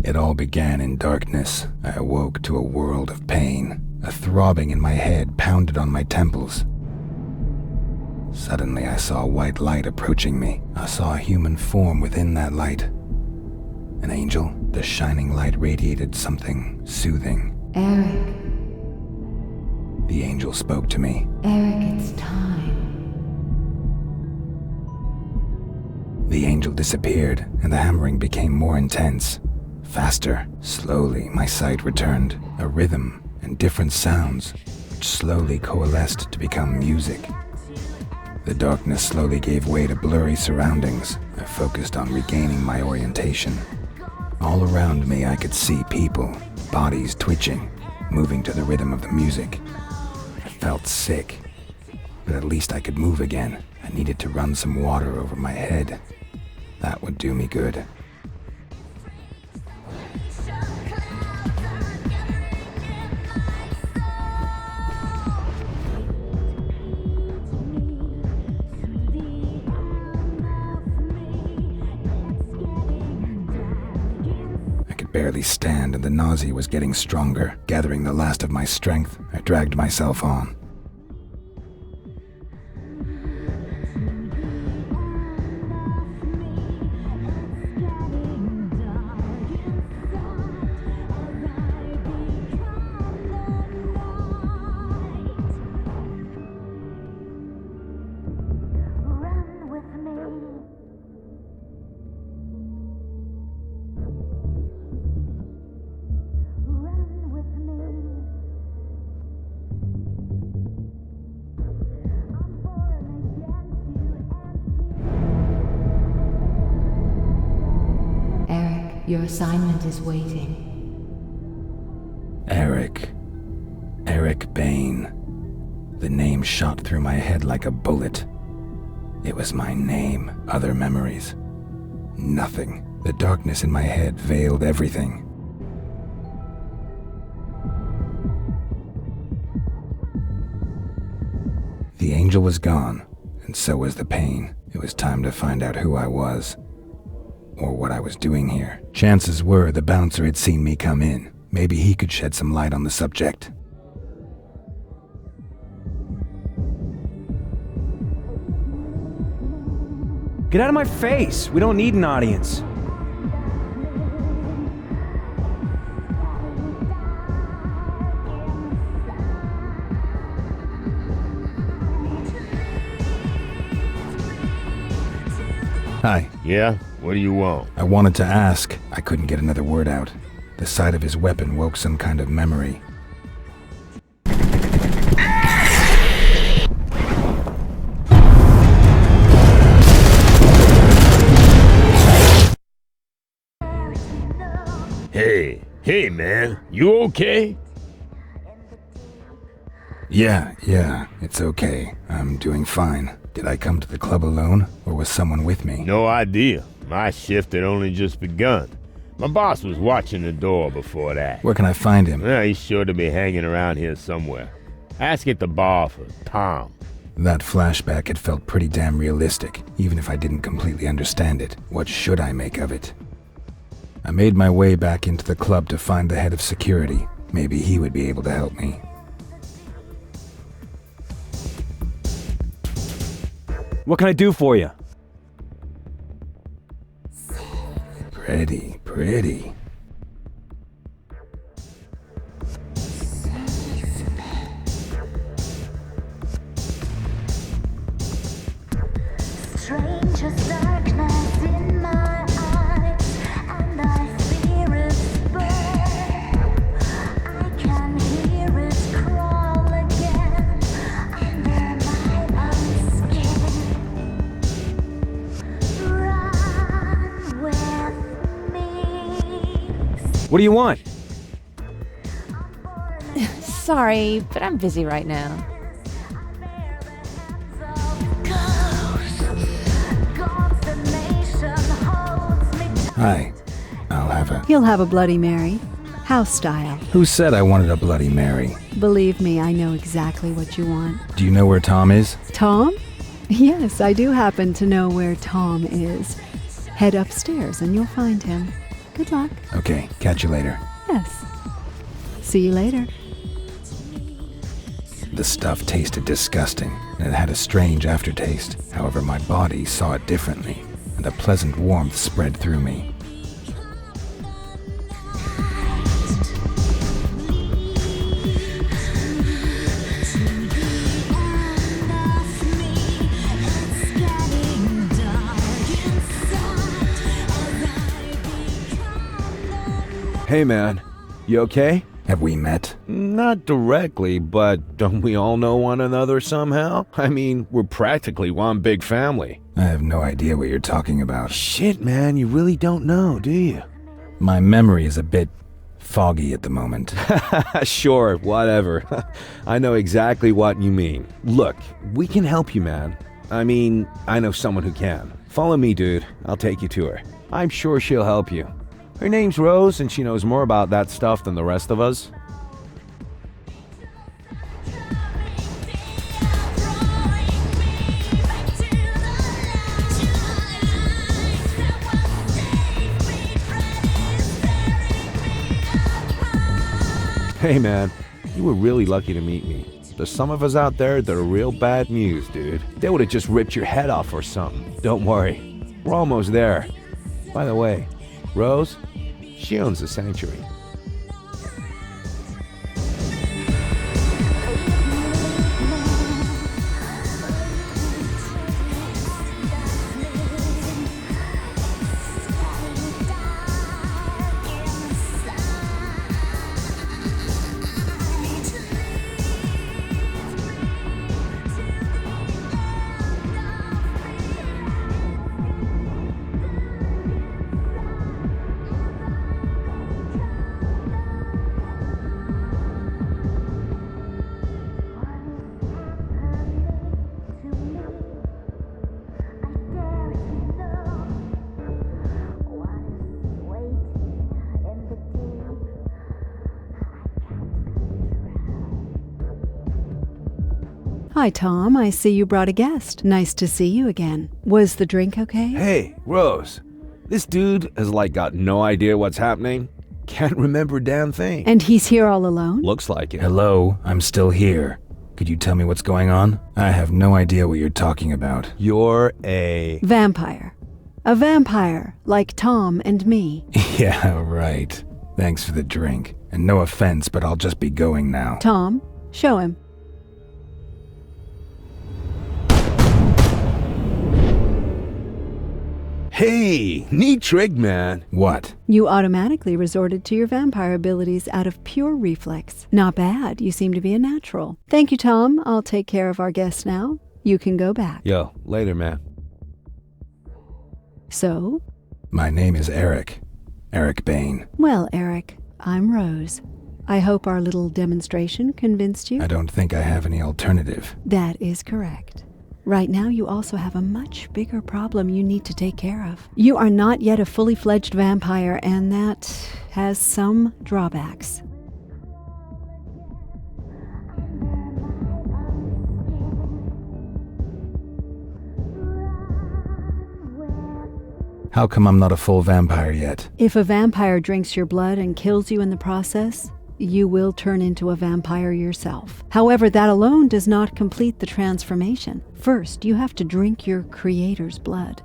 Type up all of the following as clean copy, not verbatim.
It all began in darkness. I awoke to a world of pain. A throbbing in my head pounded on my temples. Suddenly I saw a white light approaching me. I saw a human form within that light. An angel. The shining light radiated something soothing. Eric. The angel spoke to me. Eric, it's time. The angel disappeared, and the hammering became more intense. Faster. Slowly, my sight returned. A rhythm and different sounds, which slowly coalesced to become music. The darkness slowly gave way to blurry surroundings. I focused on regaining my orientation. All around me I could see people, bodies twitching, moving to the rhythm of the music. I felt sick, but at least I could move again. I needed to run some water over my head. That would do me good. Barely stand, and the nausea was getting stronger. Gathering the last of my strength, I dragged myself on. Your assignment is waiting. Eric Bane. The name shot through my head like a bullet. It was my name, other memories. Nothing. The darkness in my head veiled everything. The angel was gone, and so was the pain. It was time to find out who I was. Or what I was doing here. Chances were the bouncer had seen me come in. Maybe he could shed some light on the subject. Get out of my face! We don't need an audience. Hi. Yeah? What do you want? I wanted to ask. I couldn't get another word out. The sight of his weapon woke some kind of memory. Hey man, you okay? Yeah, it's okay. I'm doing fine. Did I come to the club alone, or was someone with me? No idea. My shift had only just begun. My boss was watching the door before that. Where can I find him? Well, he's sure to be hanging around here somewhere. Ask at the bar for Tom. That flashback had felt pretty damn realistic, even if I didn't completely understand it. What should I make of it? I made my way back into the club to find the head of security. Maybe he would be able to help me. What can I do for you? Pretty. Strangest darkness in my eyes, and I fear it burn. I can hear it crawl again under my own skin. Run with me. What do you want? Sorry, but I'm busy right now. Hi. I'll have a... He'll have a Bloody Mary. House style. Who said I wanted a Bloody Mary? Believe me, I know exactly what you want. Do you know where Tom is? Tom? Yes, I do happen to know where Tom is. Head upstairs and you'll find him. Good luck. Okay, catch you later. Yes. See you later. The stuff tasted disgusting, and it had a strange aftertaste. However, my body saw it differently, and a pleasant warmth spread through me. Hey man, you okay? Have we met? Not directly, but don't we all know one another somehow? I mean, we're practically one big family. I have no idea what you're talking about. Shit, man, you really don't know, do you? My memory is a bit foggy at the moment. Sure, whatever. I know exactly what you mean. Look, we can help you, man. I mean, I know someone who can. Follow me, dude. I'll take you to her. I'm sure she'll help you. Her name's Rose, and she knows more about that stuff than the rest of us. Hey man, you were really lucky to meet me. There's some of us out there that are real bad news, dude. They would have just ripped your head off or something. Don't worry, we're almost there. By the way, Rose, she owns the sanctuary. Hi, Tom. I see you brought a guest. Nice to see you again. Was the drink okay? Hey, Rose, this dude has got no idea what's happening. Can't remember a damn thing. And he's here all alone? Looks like it. Hello, I'm still here. Could you tell me what's going on? I have no idea what you're talking about. You're a... Vampire. A vampire, like Tom and me. Yeah, right. Thanks for the drink. And no offense, but I'll just be going now. Tom, show him. Hey, neat trick, man. What? You automatically resorted to your vampire abilities out of pure reflex. Not bad. You seem to be a natural. Thank you, Tom. I'll take care of our guest now. You can go back. Yo, later, man. So? My name is Eric. Eric Bane. Well, Eric, I'm Rose. I hope our little demonstration convinced you. I don't think I have any alternative. That is correct. Right now, you also have a much bigger problem you need to take care of. You are not yet a fully fledged vampire, and that has some drawbacks. How come I'm not a full vampire yet? If a vampire drinks your blood and kills you in the process, you will turn into a vampire yourself. However, that alone does not complete the transformation. First, you have to drink your creator's blood.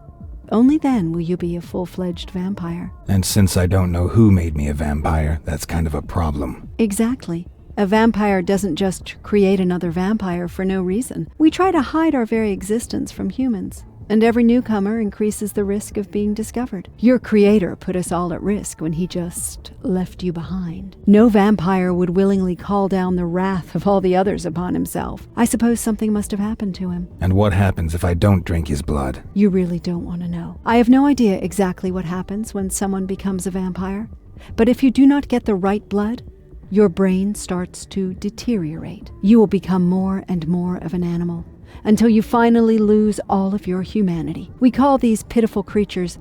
Only then will you be a full-fledged vampire. And since I don't know who made me a vampire, that's kind of a problem. Exactly. A vampire doesn't just create another vampire for no reason. We try to hide our very existence from humans. And every newcomer increases the risk of being discovered. Your creator put us all at risk when he just left you behind. No vampire would willingly call down the wrath of all the others upon himself. I suppose something must have happened to him. And what happens if I don't drink his blood? You really don't want to know. I have no idea exactly what happens when someone becomes a vampire. But if you do not get the right blood, your brain starts to deteriorate. You will become more and more of an animal, until you finally lose all of your humanity. We call these pitiful creatures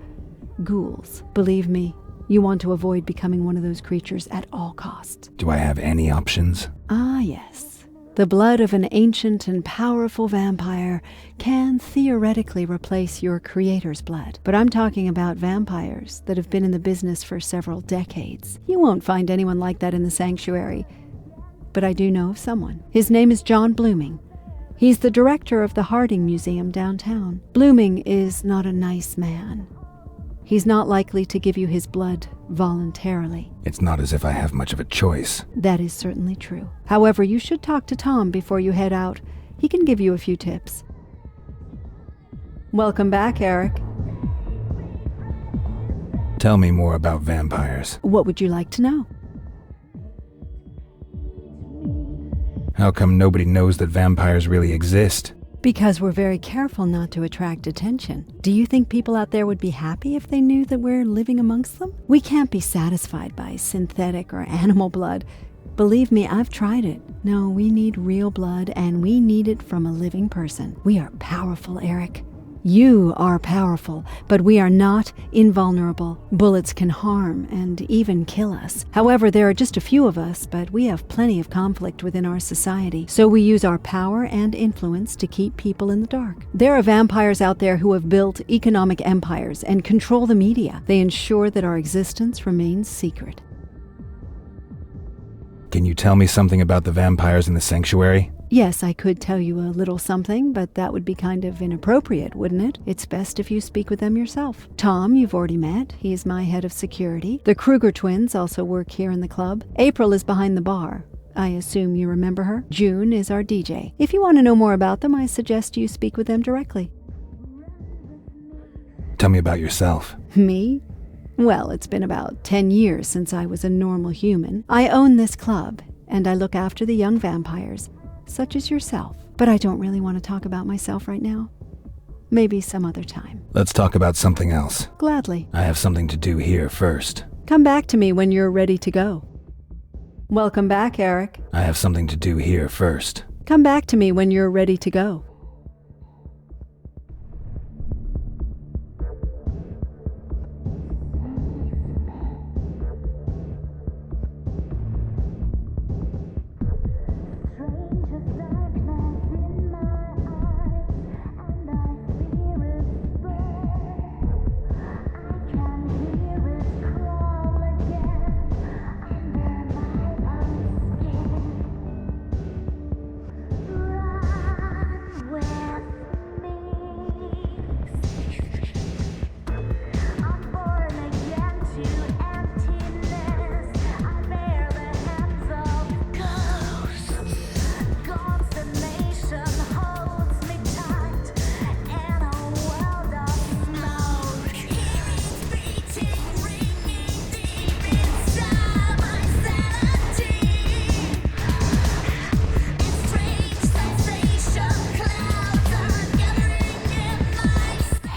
ghouls. Believe me, you want to avoid becoming one of those creatures at all costs. Do I have any options? Ah, yes. The blood of an ancient and powerful vampire can theoretically replace your creator's blood. But I'm talking about vampires that have been in the business for several decades. You won't find anyone like that in the sanctuary. But I do know of someone. His name is John Blooming. He's the director of the Harding Museum downtown. Blooming is not a nice man. He's not likely to give you his blood voluntarily. It's not as if I have much of a choice. That is certainly true. However, you should talk to Tom before you head out. He can give you a few tips. Welcome back, Eric. Tell me more about vampires. What would you like to know? How come nobody knows that vampires really exist? Because we're very careful not to attract attention. Do you think people out there would be happy if they knew that we're living amongst them? We can't be satisfied by synthetic or animal blood. Believe me, I've tried it. No, we need real blood, and we need it from a living person. We are powerful, Eric. You are powerful, but we are not invulnerable. Bullets can harm and even kill us. However, there are just a few of us, but we have plenty of conflict within our society, so we use our power and influence to keep people in the dark. There are vampires out there who have built economic empires and control the media. They ensure that our existence remains secret. Can you tell me something about the vampires in the sanctuary? Yes, I could tell you a little something, but that would be kind of inappropriate, wouldn't it? It's best if you speak with them yourself. Tom, you've already met. He's my head of security. The Kruger twins also work here in the club. April is behind the bar. I assume you remember her. June is our DJ. If you want to know more about them, I suggest you speak with them directly. Tell me about yourself. Me? Well, it's been about 10 years since I was a normal human. I own this club, and I look after the young vampires, such as yourself. But I don't really want to talk about myself right now. Maybe some other time. Let's talk about something else. Gladly. I have something to do here first. Come back to me when you're ready to go. Welcome back, Eric. I have something to do here first. Come back to me when you're ready to go.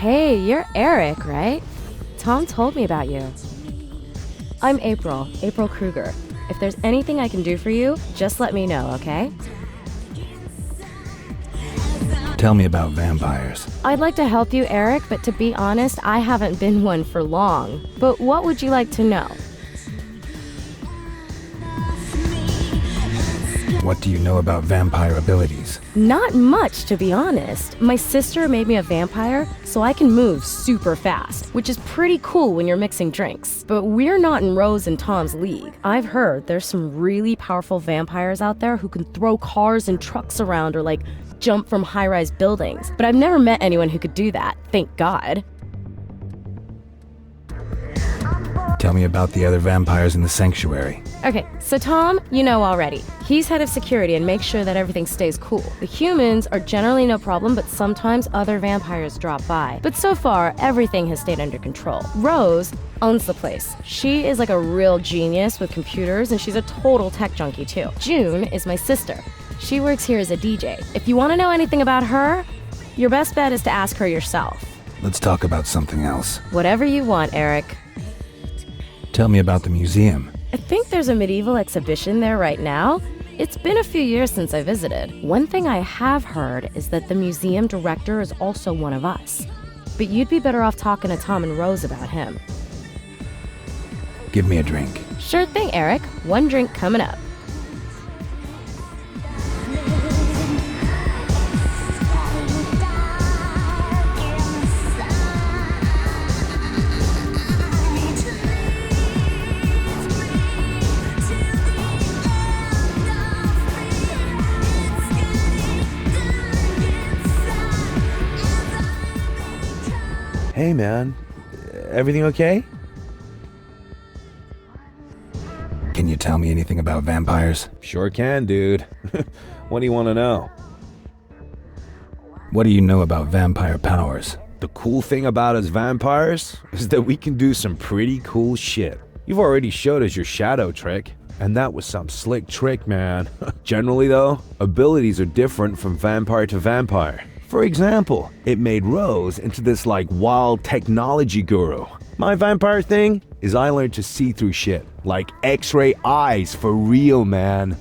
Hey, you're Eric, right? Tom told me about you. I'm April Kruger. If there's anything I can do for you, just let me know, okay? Tell me about vampires. I'd like to help you, Eric, but to be honest, I haven't been one for long. But what would you like to know? What do you know about vampire abilities? Not much, to be honest. My sister made me a vampire, so I can move super fast, which is pretty cool when you're mixing drinks. But we're not in Rose and Tom's league. I've heard there's some really powerful vampires out there who can throw cars and trucks around or like jump from high-rise buildings. But I've never met anyone who could do that, thank God. Tell me about the other vampires in the sanctuary. Okay, so Tom, you know already. He's head of security and makes sure that everything stays cool. The humans are generally no problem, but sometimes other vampires drop by. But so far, everything has stayed under control. Rose owns the place. She is like a real genius with computers, and she's a total tech junkie too. June is my sister. She works here as a DJ. If you want to know anything about her, your best bet is to ask her yourself. Let's talk about something else. Whatever you want, Eric. Tell me about the museum. I think there's a medieval exhibition there right now. It's been a few years since I visited. One thing I have heard is that the museum director is also one of us. But you'd be better off talking to Tom and Rose about him. Give me a drink. Sure thing, Eric. One drink coming up. Hey man, everything okay? Can you tell me anything about vampires? Sure can, dude. What do you want to know? What do you know about vampire powers? The cool thing about us vampires is that we can do some pretty cool shit. You've already showed us your shadow trick, and that was some slick trick, man. Generally though, abilities are different from vampire to vampire. For example, it made Rose into this like wild technology guru. My vampire thing is I learned to see through shit, like X-ray eyes for real, man.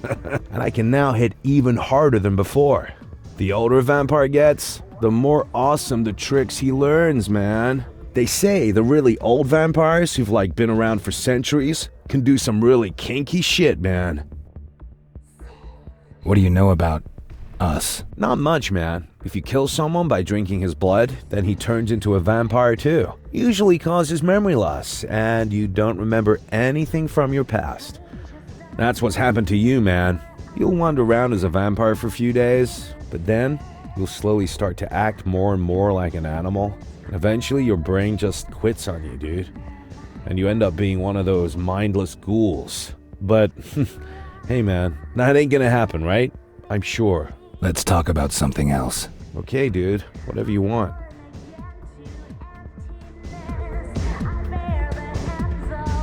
And I can now hit even harder than before. The older a vampire gets, the more awesome the tricks he learns, man. They say the really old vampires who've like been around for centuries can do some really kinky shit, man. What do you know about us? Not much, man. If you kill someone by drinking his blood, then he turns into a vampire too. Usually causes memory loss, and you don't remember anything from your past. That's what's happened to you, man. You'll wander around as a vampire for a few days, but then you'll slowly start to act more and more like an animal. Eventually, your brain just quits on you, dude. And you end up being one of those mindless ghouls. But, hey man, that ain't gonna happen, right? I'm sure. Let's talk about something else. Okay, dude. Whatever you want.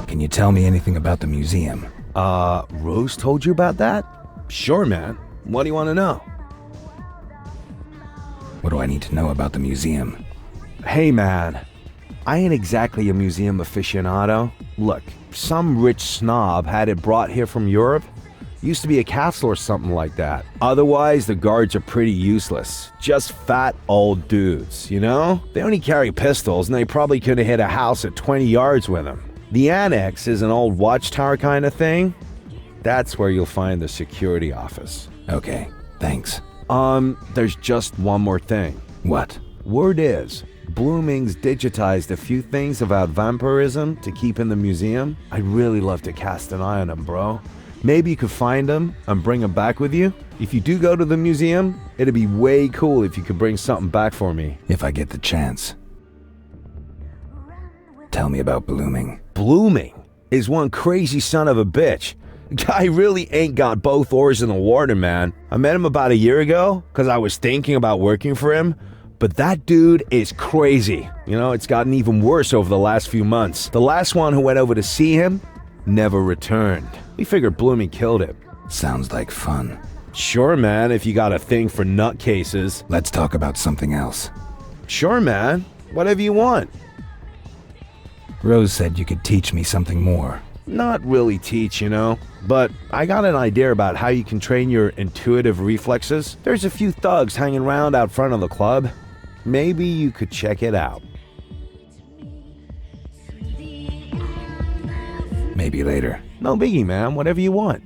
Can you tell me anything about the museum? Rose told you about that? Sure, man. What do you want to know? What do I need to know about the museum? Hey, man. I ain't exactly a museum aficionado. Look, some rich snob had it brought here from Europe. Used to be a castle or something like that. Otherwise, the guards are pretty useless. Just fat old dudes, you know? They only carry pistols and they probably could have hit a house at 20 yards with them. The annex is an old watchtower kind of thing. That's where you'll find the security office. Okay, thanks. There's just one more thing. What? Word is, Blooming's digitized a few things about vampirism to keep in the museum. I'd really love to cast an eye on them, bro. Maybe you could find them and bring them back with you. If you do go to the museum, it'd be way cool if you could bring something back for me. If I get the chance. Tell me about Blooming. Blooming is one crazy son of a bitch. Guy really ain't got both oars in the water, man. I met him about a year ago because I was thinking about working for him. But that dude is crazy. You know, it's gotten even worse over the last few months. The last one who went over to see him never returned. We figured Blooming killed him. Sounds like fun. Sure, man, if you got a thing for nutcases. Let's talk about something else. Sure, man. Whatever you want. Rose said you could teach me something more. Not really teach, you know, but I got an idea about how you can train your intuitive reflexes. There's a few thugs hanging around out front of the club. Maybe you could check it out. Maybe later. No biggie, man. Whatever you want.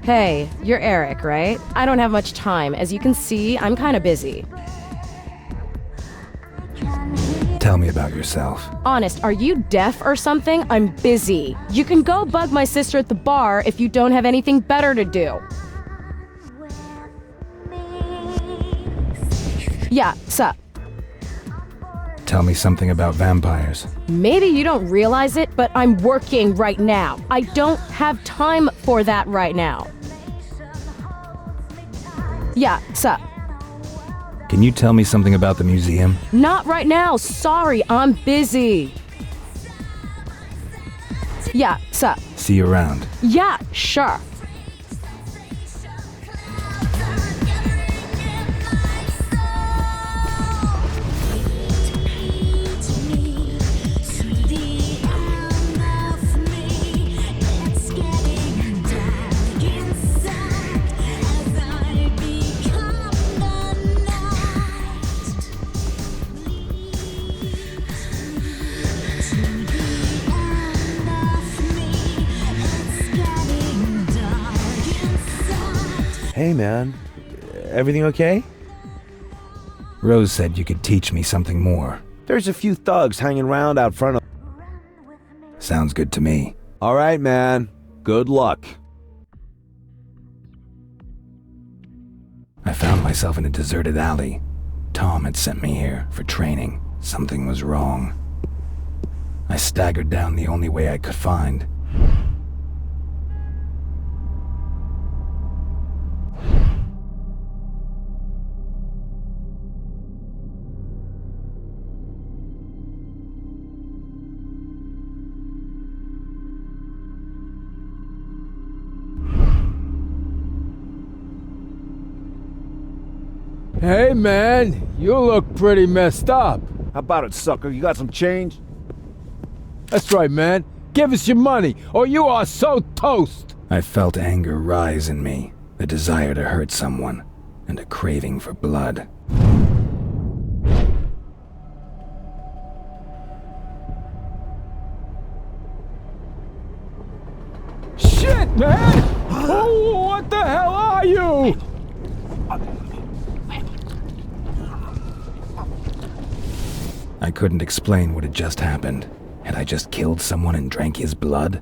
Hey, you're Eric, right? I don't have much time. As you can see, I'm kinda busy. Tell me about yourself. Honest, are you deaf or something? I'm busy. You can go bug my sister at the bar if you don't have anything better to do. Yeah, sup? Tell me something about vampires. Maybe you don't realize it, but I'm working right now. I don't have time for that right now. Yeah, sup? Can you tell me something about the museum? Not right now. Sorry, I'm busy. Yeah, sup? See you around. Yeah, sure. Hey, man. Everything okay? Rose said you could teach me something more. There's a few thugs hanging around out front of... Sounds good to me. All right, man. Good luck. I found myself in a deserted alley. Tom had sent me here for training. Something was wrong. I staggered down the only way I could find. Hey, man, you look pretty messed up. How about it, sucker? You got some change? That's right, man. Give us your money, or you are so toast. I felt anger rise in me, the desire to hurt someone, and a craving for blood. Shit, man! Oh, what the hell are you? I couldn't explain what had just happened. Had I just killed someone and drank his blood?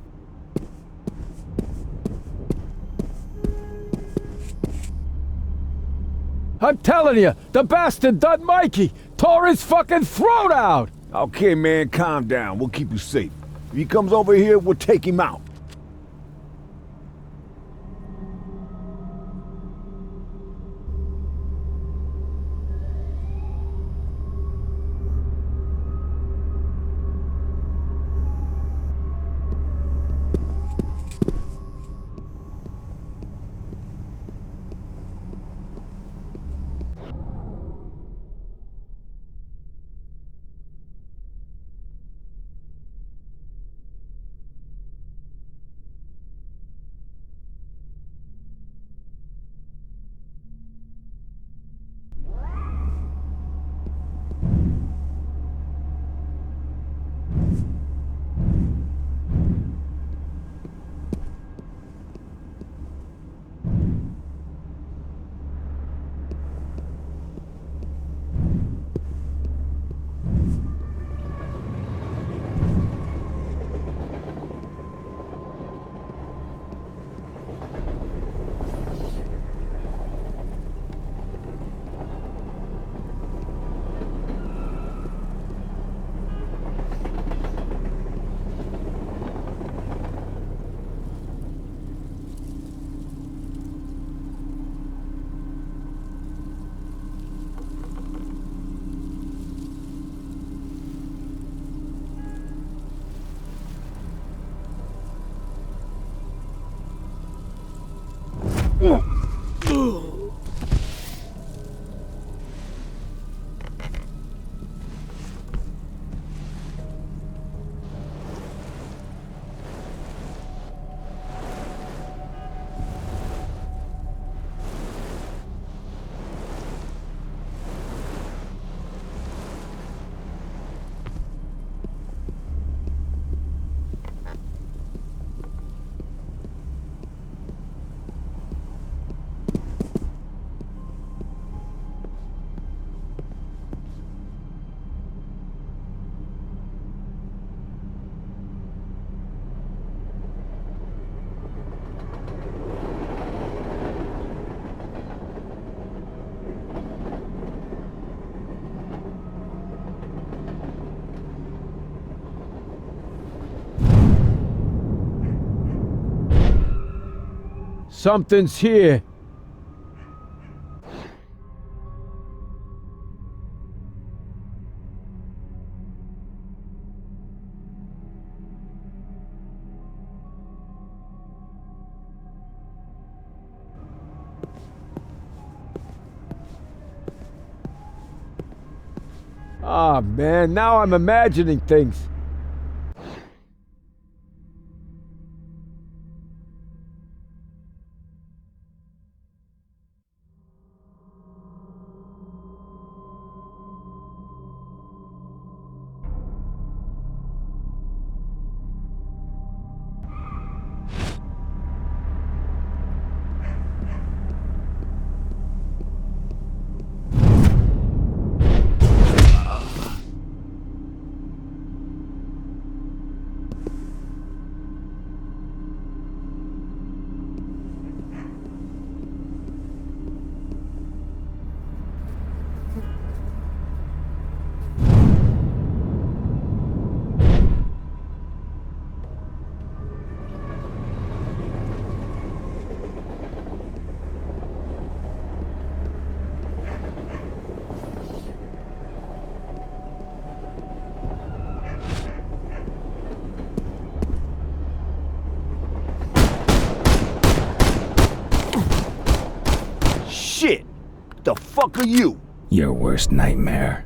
I'm telling you, the bastard done Mikey. Tore his fucking throat out. Okay, man, calm down. We'll keep you safe. If he comes over here, we'll take him out. Something's here. Ah, man, now I'm imagining things. Shit! The fuck are you? Your worst nightmare.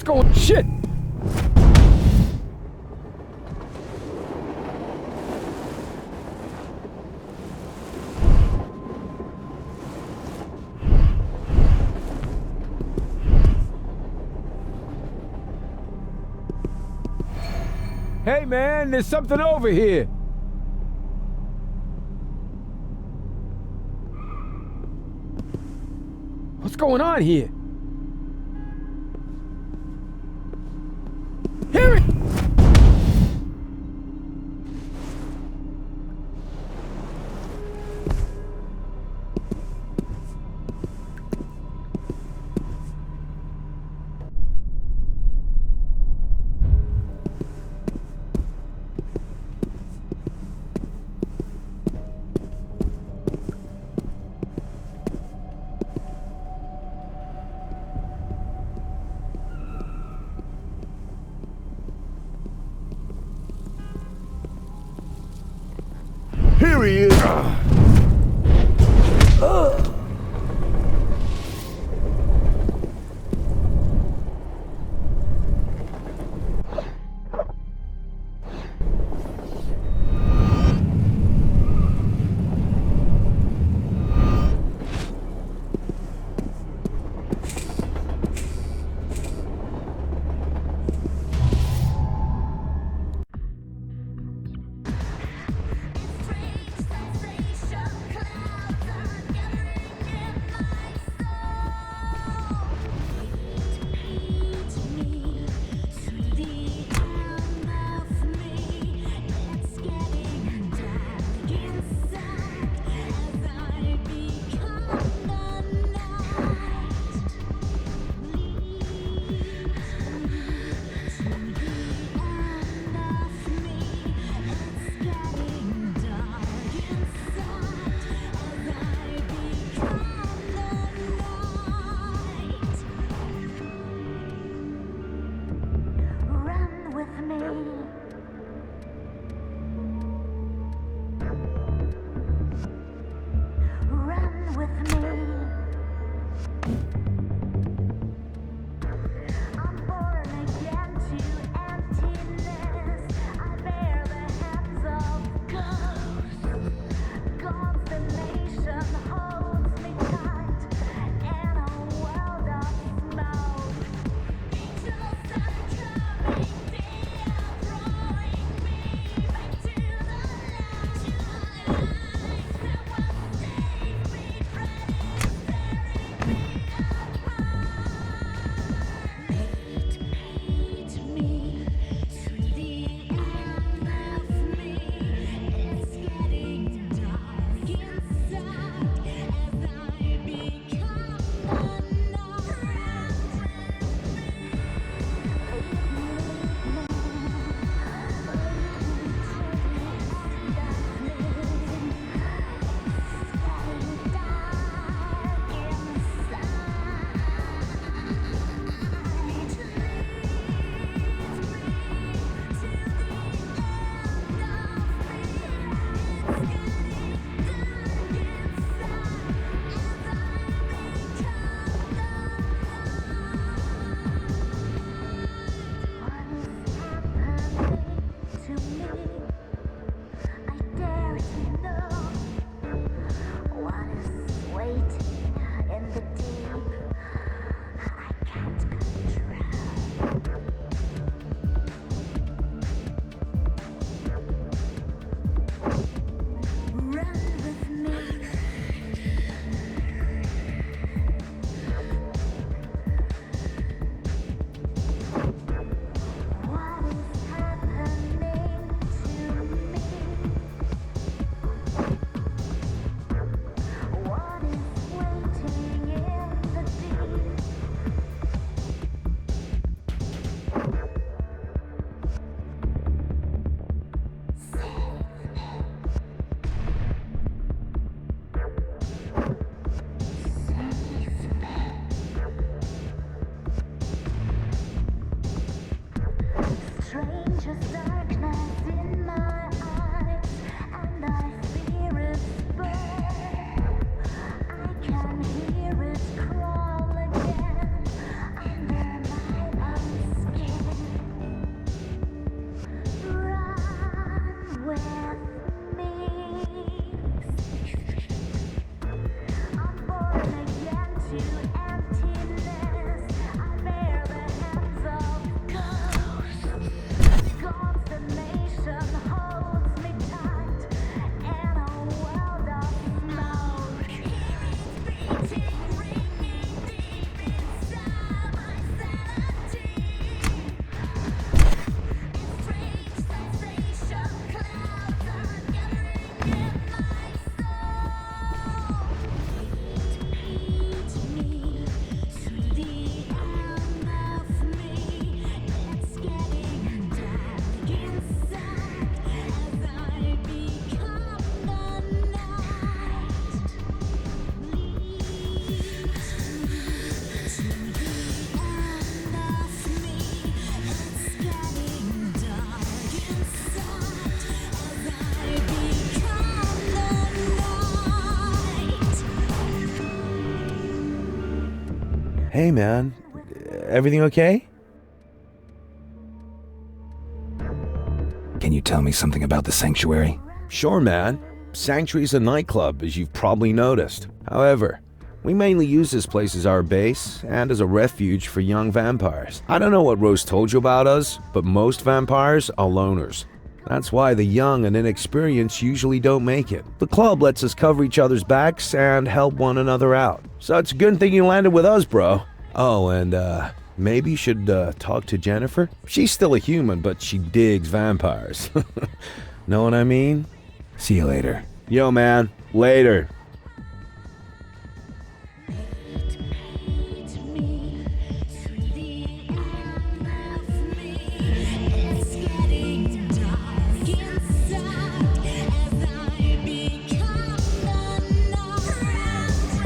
What's going? Shit! Hey man, there's something over here. What's going on here? Here it! Here he is. Constant Hey, man. Everything okay? Can you tell me something about the sanctuary? Sure, man. Sanctuary's a nightclub, as you've probably noticed. However, we mainly use this place as our base and as a refuge for young vampires. I don't know what Rose told you about us, but most vampires are loners. That's why the young and inexperienced usually don't make it. The club lets us cover each other's backs and help one another out. So it's a good thing you landed with us, bro. Oh, and maybe you should talk to Jennifer? She's still a human, but she digs vampires. Know what I mean? See you later. Yo, man. Later.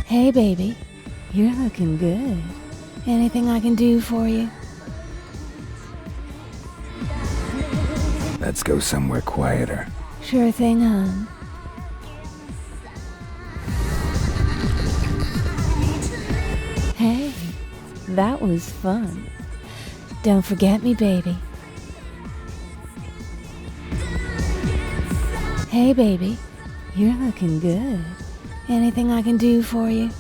Hey, baby. You're looking good. Anything I can do for you? Let's go somewhere quieter. Sure thing, hon. Hey, that was fun. Don't forget me, baby. Hey, baby. You're looking good. Anything I can do for you?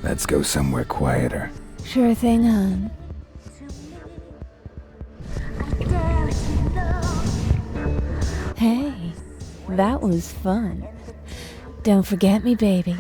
Let's go somewhere quieter. Sure thing, hon. Hey, that was fun. Don't forget me, baby.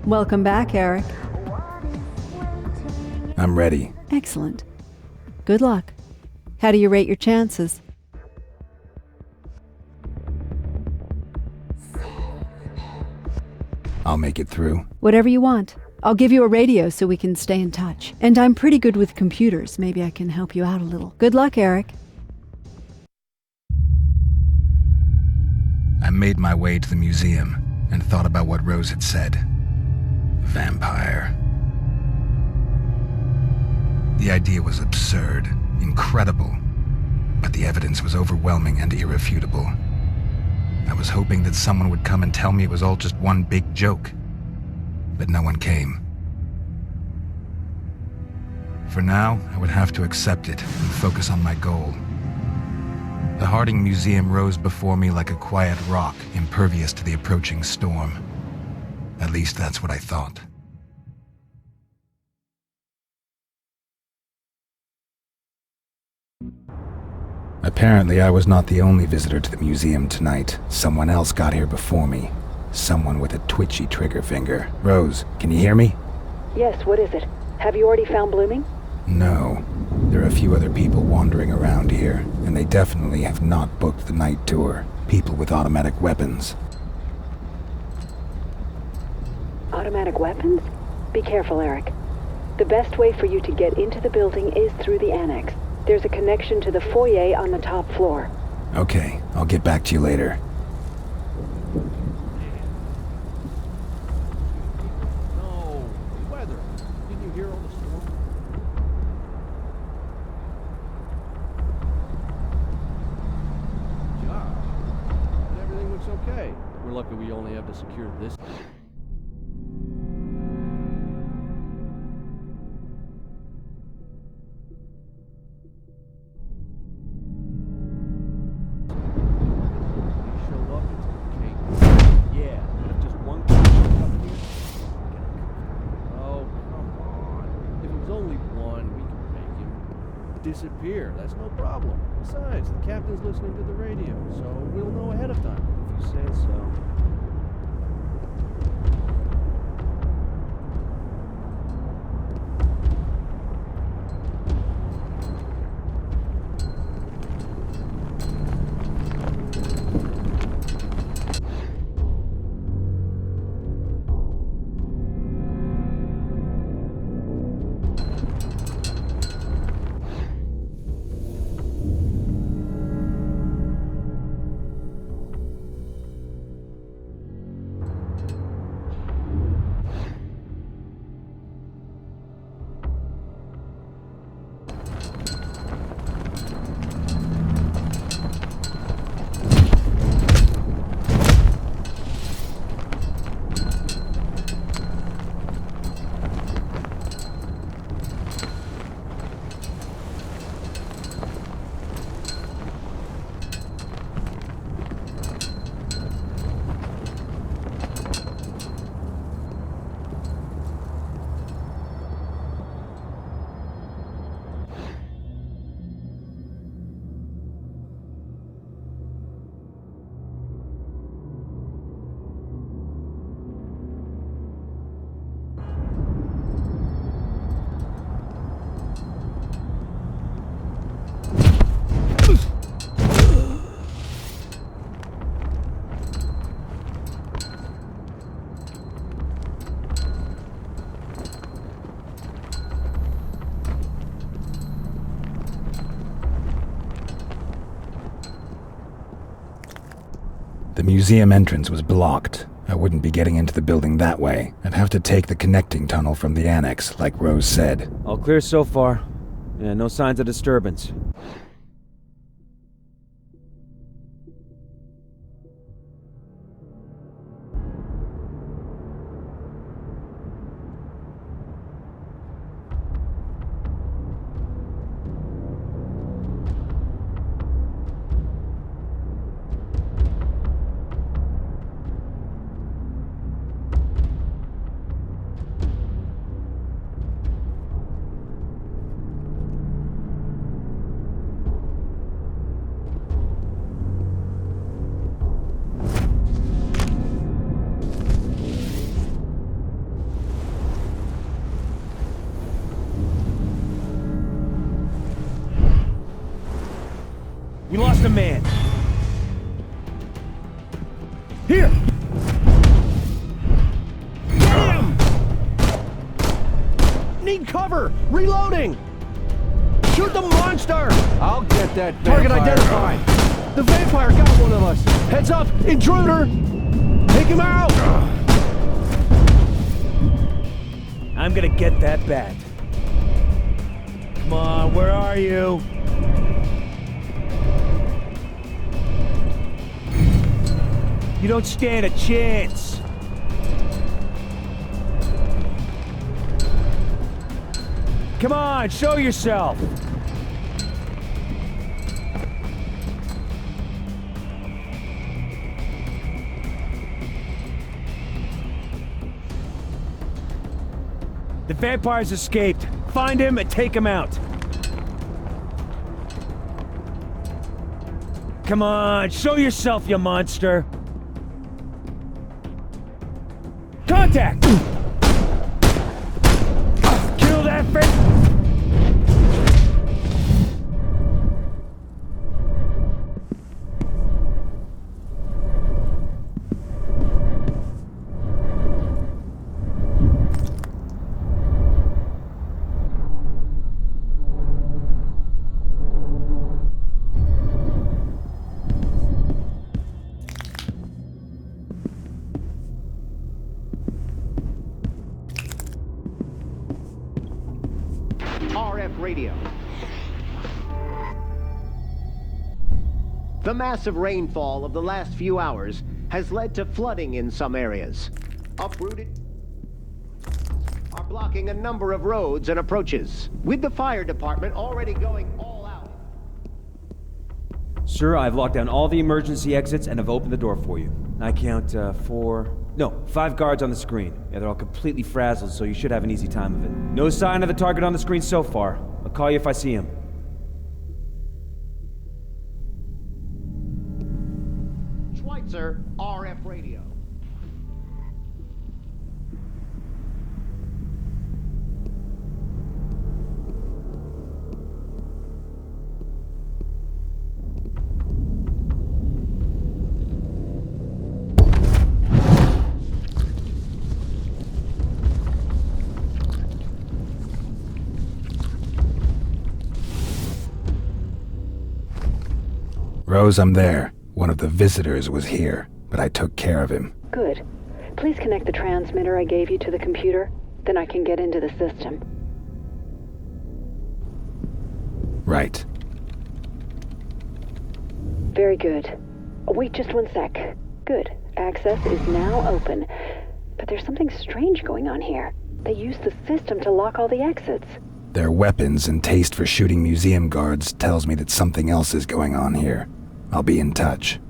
Welcome back, Eric. I'm ready. Excellent. Good luck. How do you rate your chances? I'll make it through. Whatever you want. I'll give you a radio so we can stay in touch. And I'm pretty good with computers. Maybe I can help you out a little. Good luck, Eric. I made my way to the museum and thought about what Rose had said. Vampire. The idea was absurd, incredible, but the evidence was overwhelming and irrefutable. I was hoping that someone would come and tell me it was all just one big joke, but no one came. For now, I would have to accept it and focus on my goal. The Harding Museum rose before me like a quiet rock, impervious to the approaching storm. At least that's what I thought. Apparently, I was not the only visitor to the museum tonight. Someone else got here before me. Someone with a twitchy trigger finger. Rose, can you hear me? Yes, what is it? Have you already found Blooming? No. There are a few other people wandering around here, and they definitely have not booked the night tour. People with automatic weapons. Automatic weapons? Be careful, Eric. The best way for you to get into the building is through the annex. There's a connection to the foyer on the top floor. Okay, I'll get back to you later. No, weather. Didn't you hear all the storm? Josh, and everything looks okay. We're lucky we only have to secure this. Disappear. That's no problem. Besides, the captain's listening to the radio, so we'll know ahead of time if he says so. The museum entrance was blocked. I wouldn't be getting into the building that way. I'd have to take the connecting tunnel from the annex, like Rose said. All clear so far. Yeah, no signs of disturbance. We lost a man. Here! Get him! Need cover! Reloading! Shoot the monster! I'll get that Target vampire. identified! The vampire got one of us! Heads up! Intruder! Take him out! I'm gonna get that bat. Come on, where are you? You don't stand a chance. Come on, show yourself. The vampire's escaped. Find him and take him out. Come on, show yourself, you monster. Contact! Kill that RF radio. The massive rainfall of the last few hours has led to flooding in some areas. Uprooted are blocking a number of roads and approaches, with the fire department already going all out. Sir, I've locked down all the emergency exits and have opened the door for you. I count 5 guards on the screen. Yeah, they're all completely frazzled, so you should have an easy time of it. No sign of the target on the screen so far. I'll call you if I see him. Schweitzer, RF radio. Rose, I'm there. One of the visitors was here, but I took care of him. Good. Please connect the transmitter I gave you to the computer. Then I can get into the system. Right. Very good. Wait just one sec. Good. Access is now open. But there's something strange going on here. They use the system to lock all the exits. Their weapons and taste for shooting museum guards tells me that something else is going on here. I'll be in touch.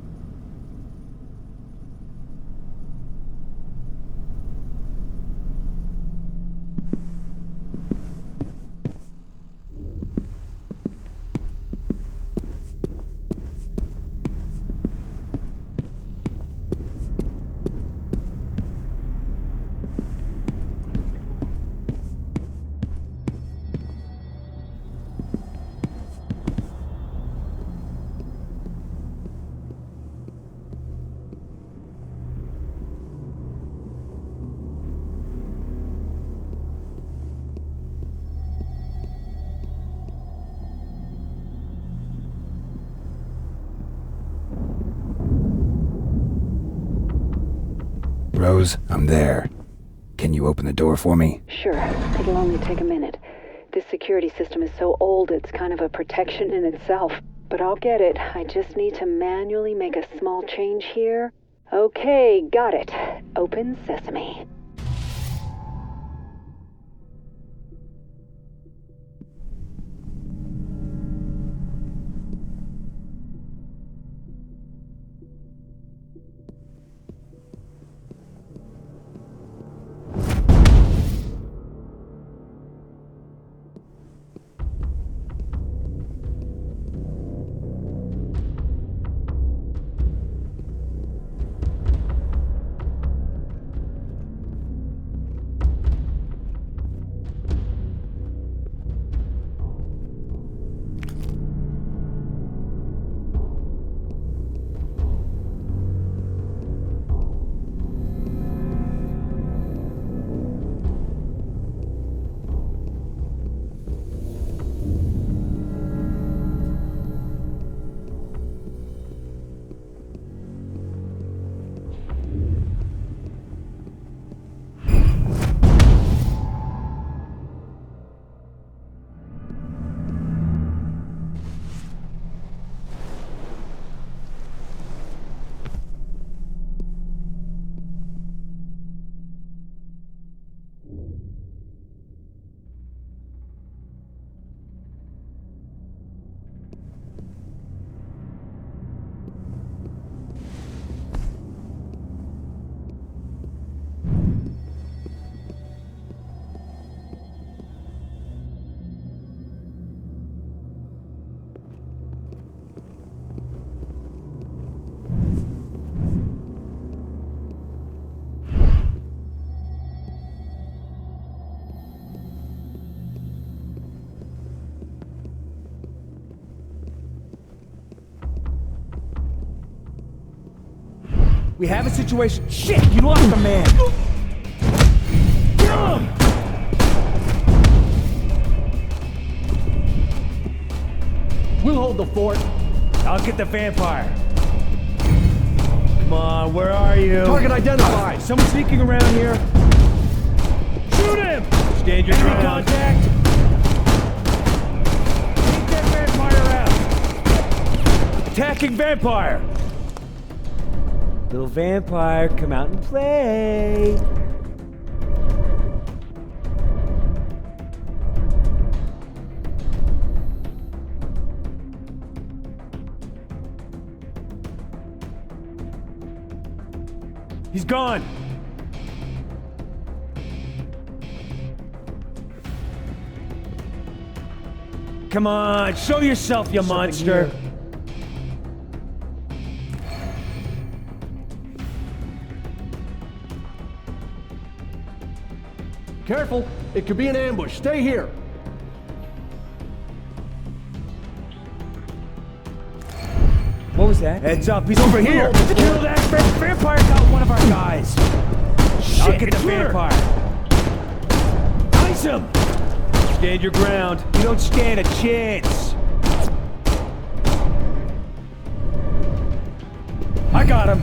Rose, I'm there. Can you open the door for me? Sure, it'll only take a minute. This security system is so old it's kind of a protection in itself. But I'll get it. I just need to manually make a small change here. Okay, got it. Open sesame. We have a situation. Shit, you lost a man. We'll hold the fort. I'll get the vampire. Come on, where are you? Target identified. Someone sneaking around here. Shoot him! Stand your ground. Contact. Take that vampire out. Attacking vampire. Little vampire, come out and play. He's gone. Come on, show yourself, you monster. Here. Careful, it could be an ambush. Stay here. What was that? Heads up, he's over here. Kill that vampire! Got one of our guys. Shit, I'll get the vampire. Ice him. Stand your ground. You don't stand a chance. I got him.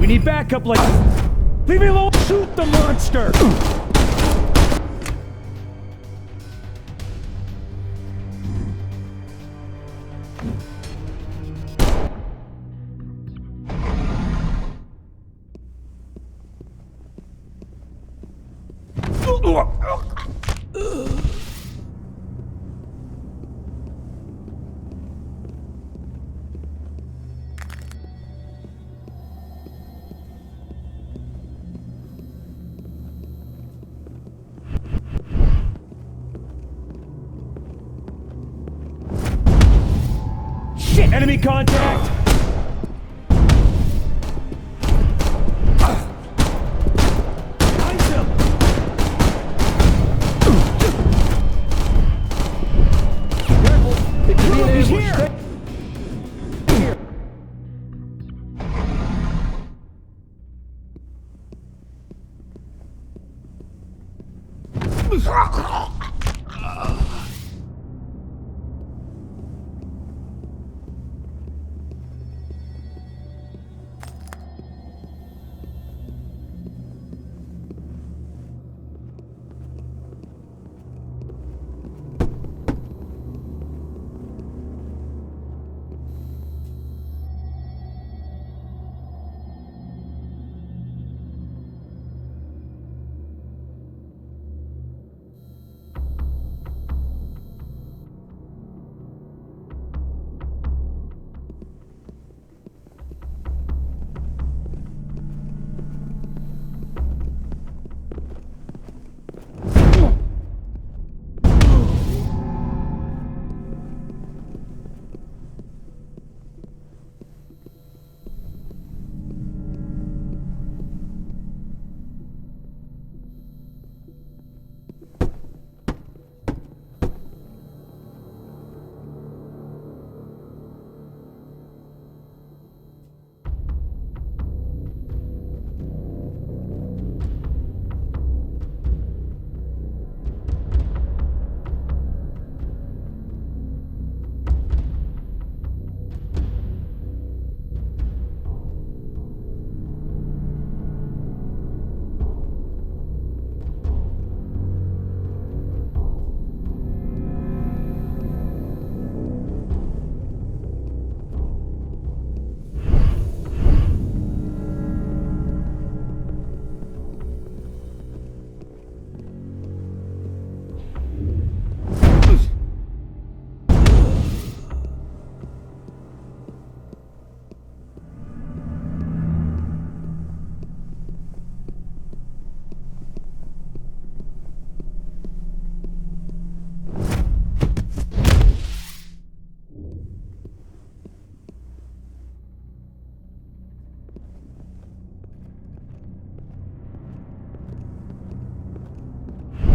We need backup like... Leave me alone! Shoot the monster! Shit! Enemy contact! He's here!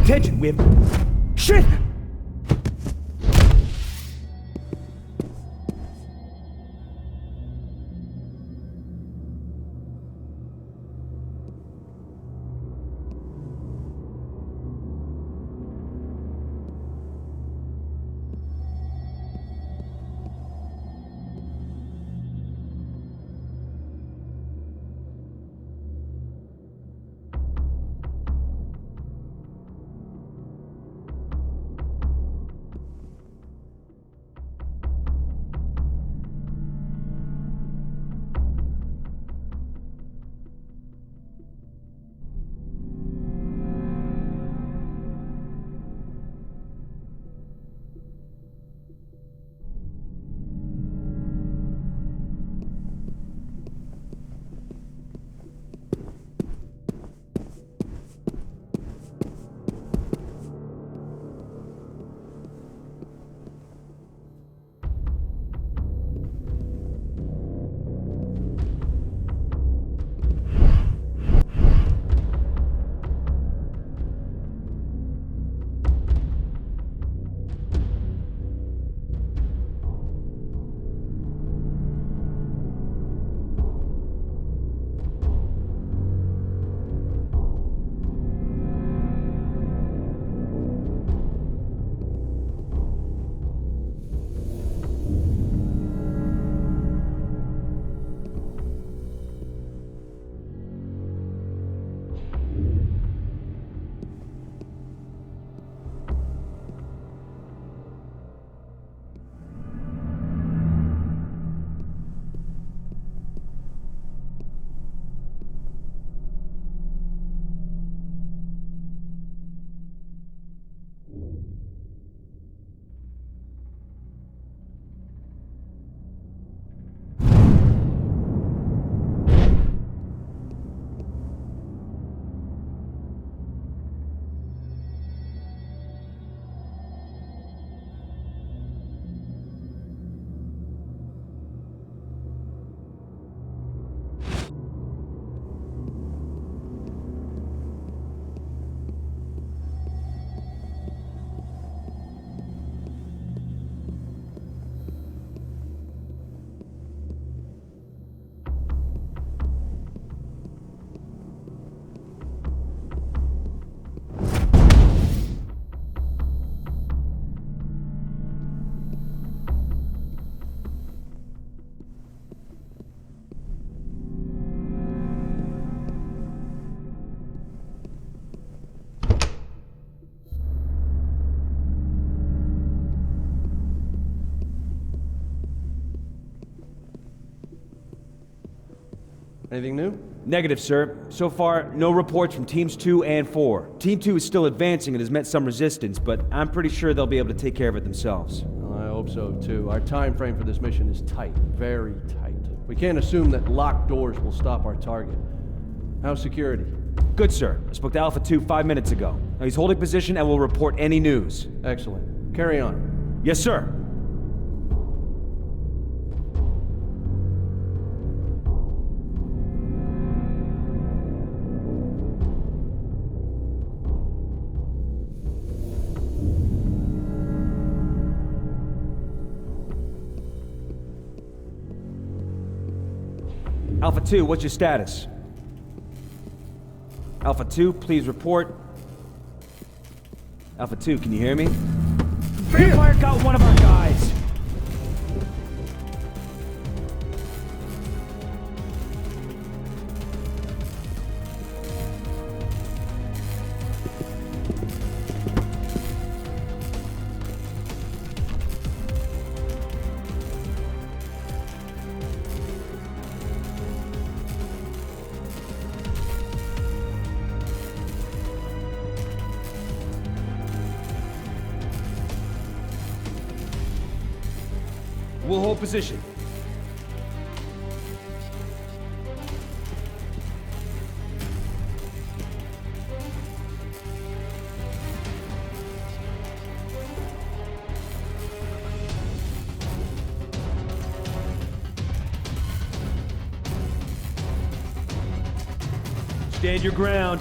Attention, we have... Shit! Anything new? Negative, sir. So far, no reports from Teams 2 and 4. Team 2 is still advancing and has met some resistance, but I'm pretty sure they'll be able to take care of it themselves. Well, I hope so, too. Our time frame for this mission is tight. Very tight. We can't assume that locked doors will stop our target. How's security? Good, sir. I spoke to Alpha 2 5 minutes ago. Now he's holding position and will report any news. Excellent. Carry on. Yes, sir. Alpha 2, what's your status? Alpha 2, please report. Alpha 2, can you hear me? Vampire got one of our guys! We'll hold position. Stand your ground.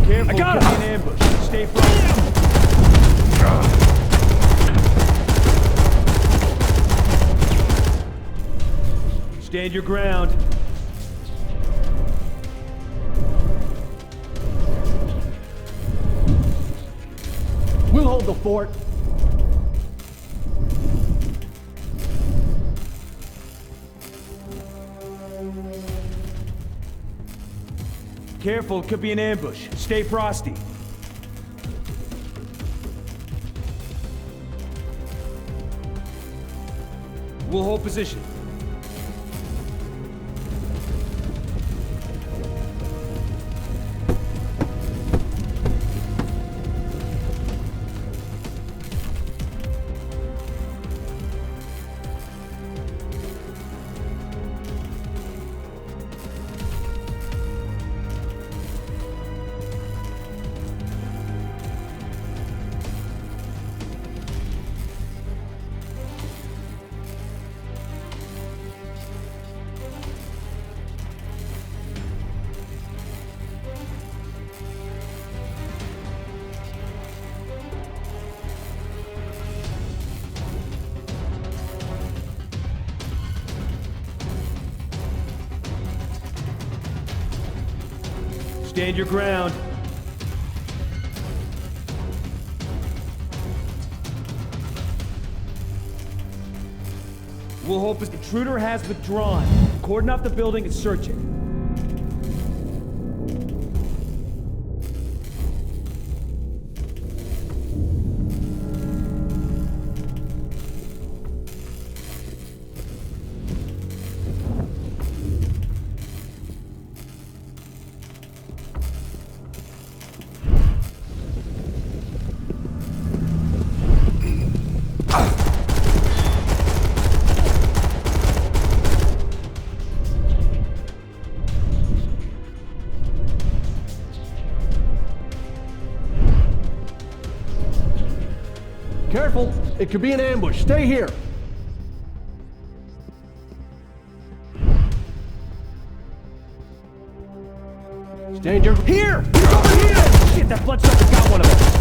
Careful, I got him. In ambush. Stay front. Stand your ground. We'll hold the fort. Careful, it could be an ambush. Stay frosty. We'll hold position. Stand your ground. We'll hope his intruder has withdrawn. Cordon off the building and search it. Careful, it could be an ambush. Stay here. Stand your... Here! He's over here! Shit, that bloodsucker got one of us!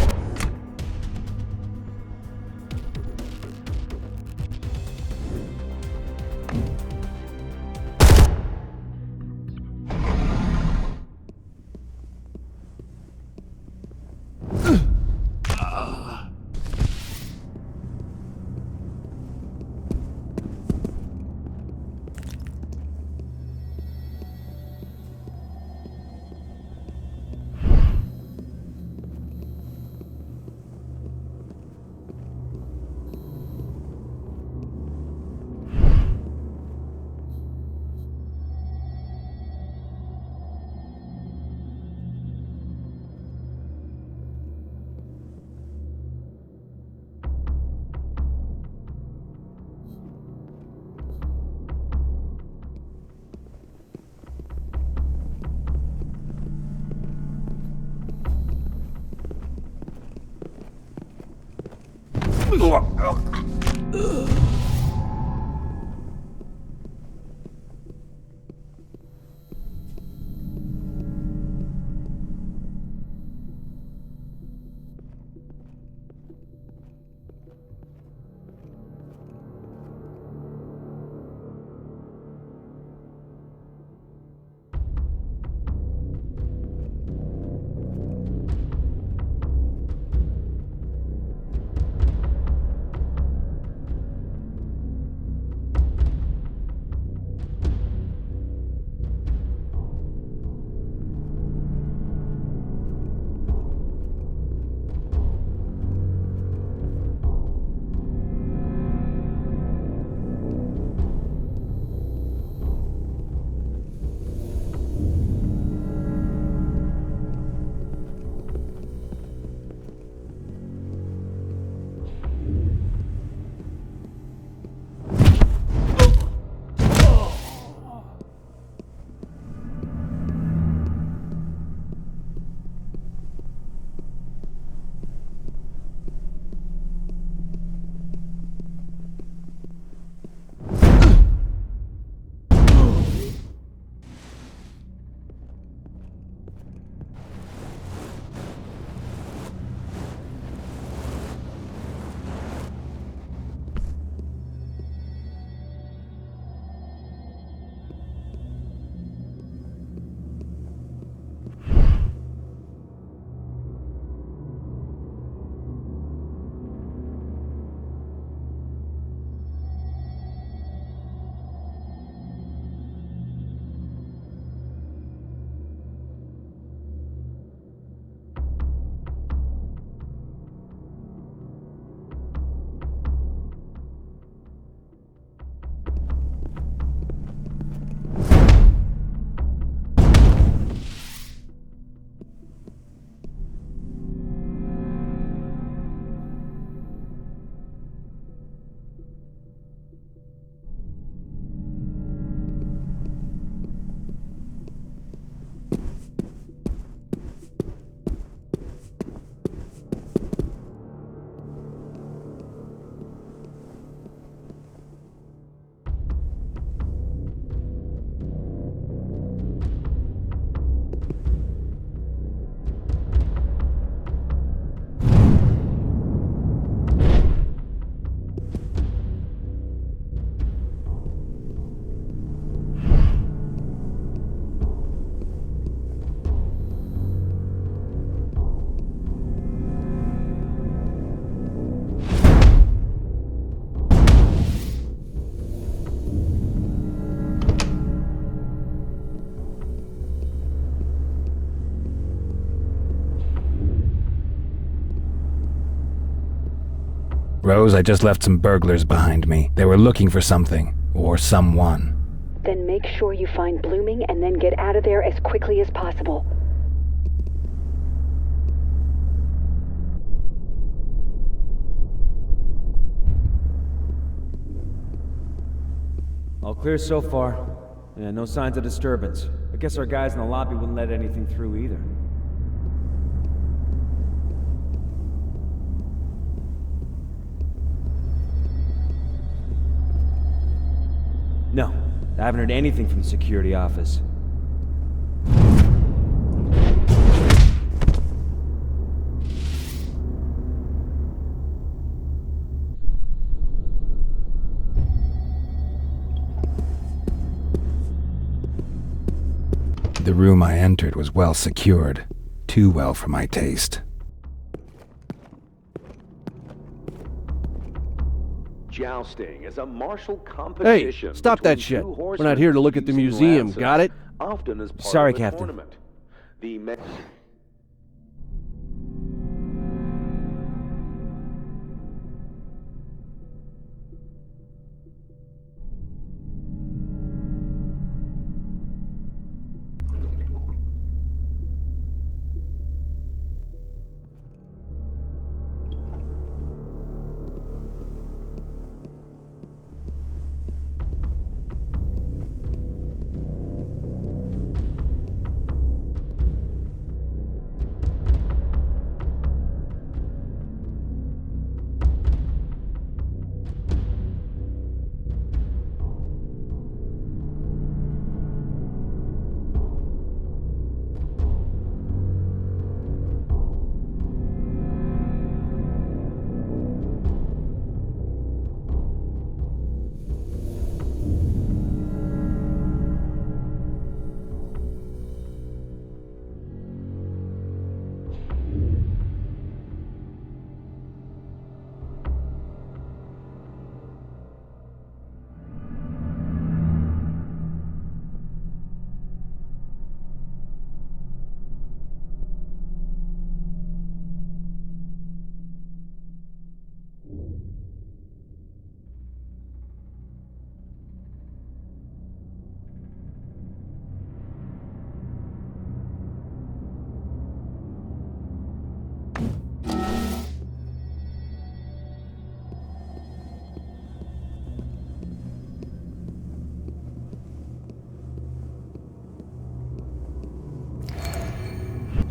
Rose, I just left some burglars behind me. They were looking for something, or someone. Then make sure you find Blooming and then get out of there as quickly as possible. All clear so far. Yeah, no signs of disturbance. I guess our guys in the lobby wouldn't let anything through either. No, I haven't heard anything from the security office. The room I entered was well secured, too well for my taste. Jousting is a martial competition. Hey, stop that shit. We're not here to look at the museum, got it? Often as part Sorry, of a Captain. tournament. The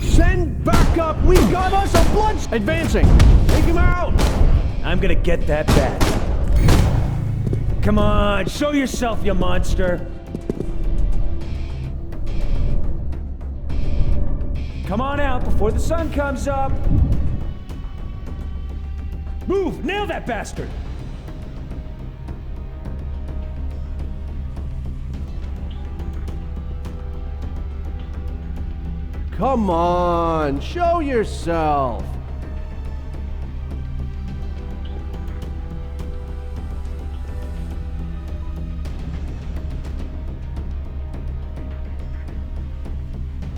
Send backup! We got us a blood... Advancing! Take him out! I'm gonna get that back. Come on, show yourself, you monster! Come on out before the sun comes up! Move! Nail that bastard! Come on, show yourself!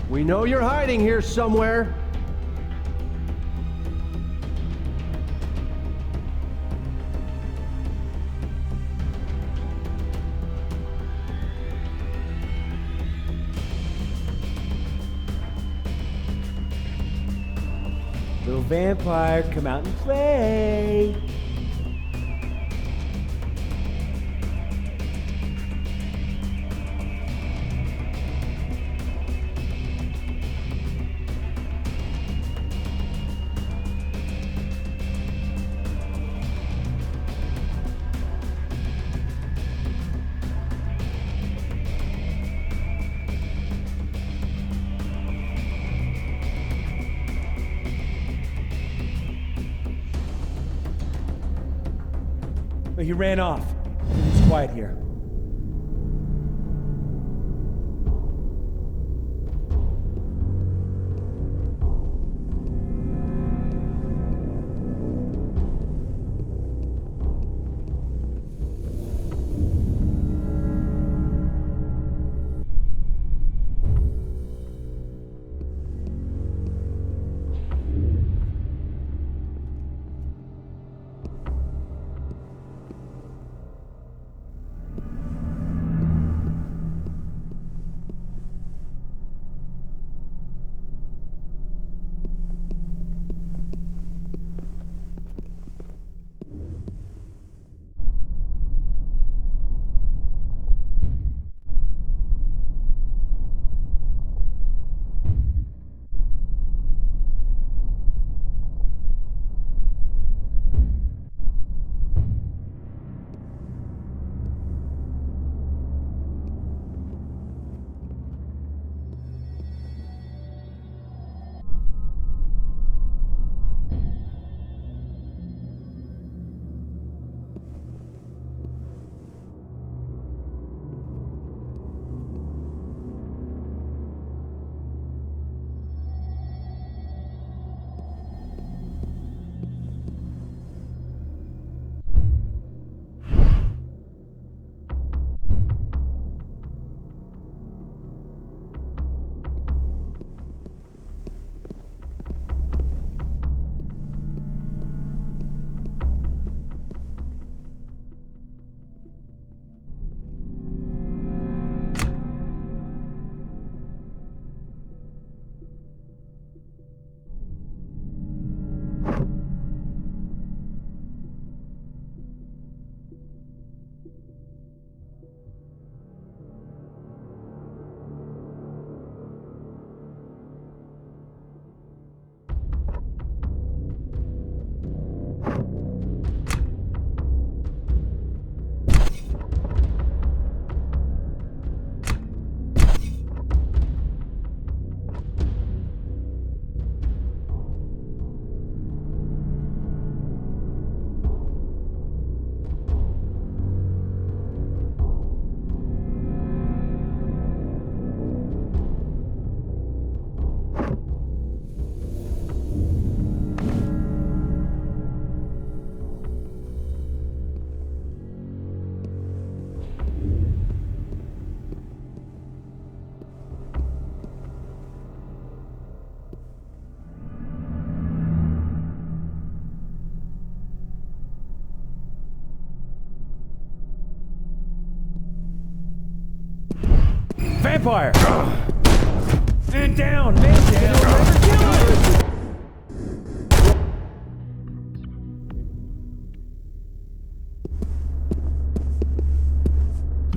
We know you're hiding here somewhere. Little vampire, come out and play! Oh, he ran off. It's quiet here. Vampire! Man down! Man down!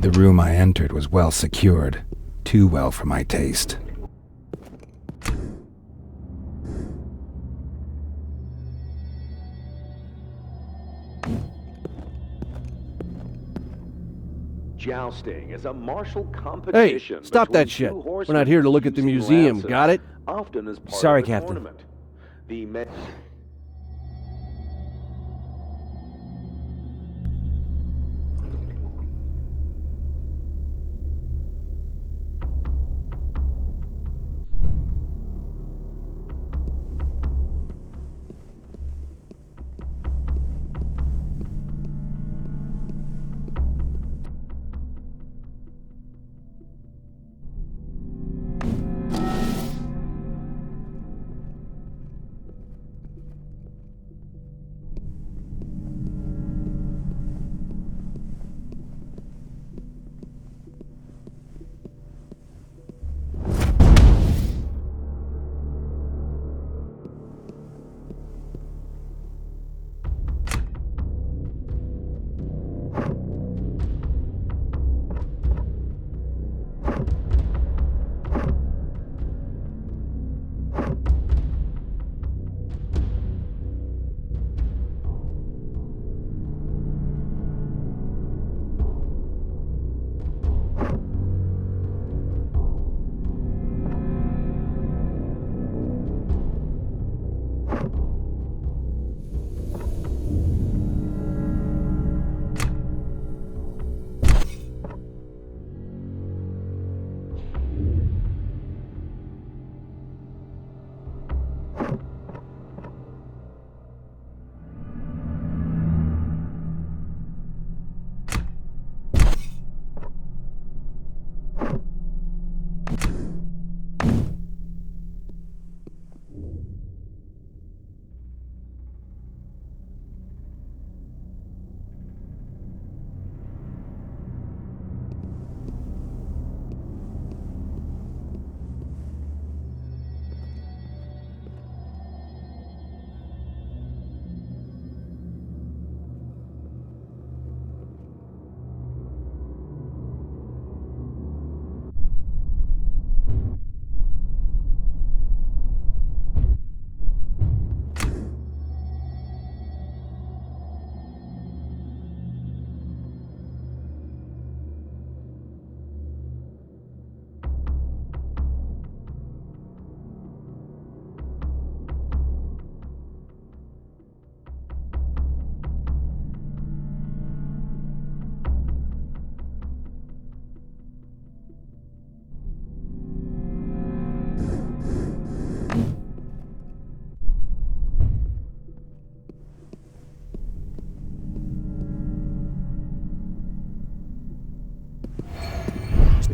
The room I entered was well secured, too well for my taste. Jousting is a martial Hey, competition. stop that between shit. two We're horsemen not here to look at the using museum, lances, got it? Often as part Sorry, of a Captain. tournament. The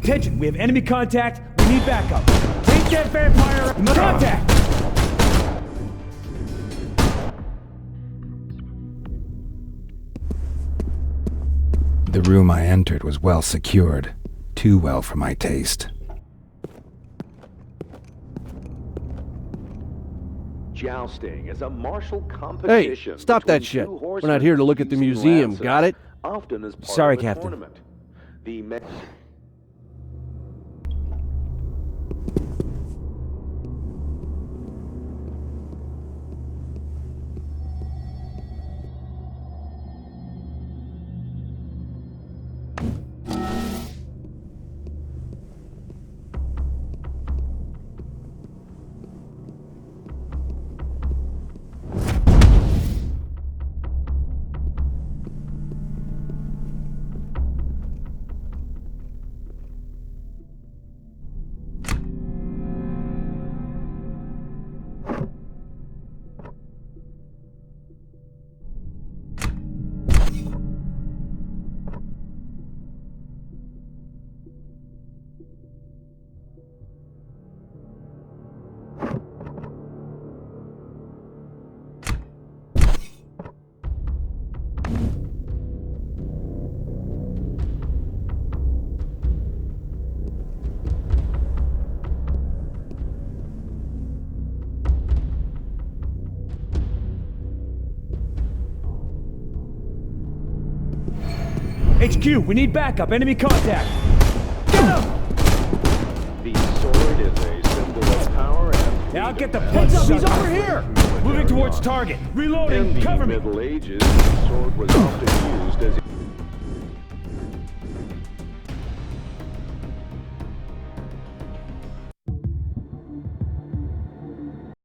Attention, we have enemy contact. We need backup. Take that vampire. Contact! The room I entered was well secured, too well for my taste. jousting is a martial competition. Hey, stop that shit. We're not here to look at the museum, got it? Often as part Sorry, of a Captain. tournament. The HQ, we need backup. Enemy contact. Get him! The sword is a symbol of power and... Now get the heads up, he's over here! Moving towards target. Reloading, In the cover me! Middle Ages, the sword was often used as...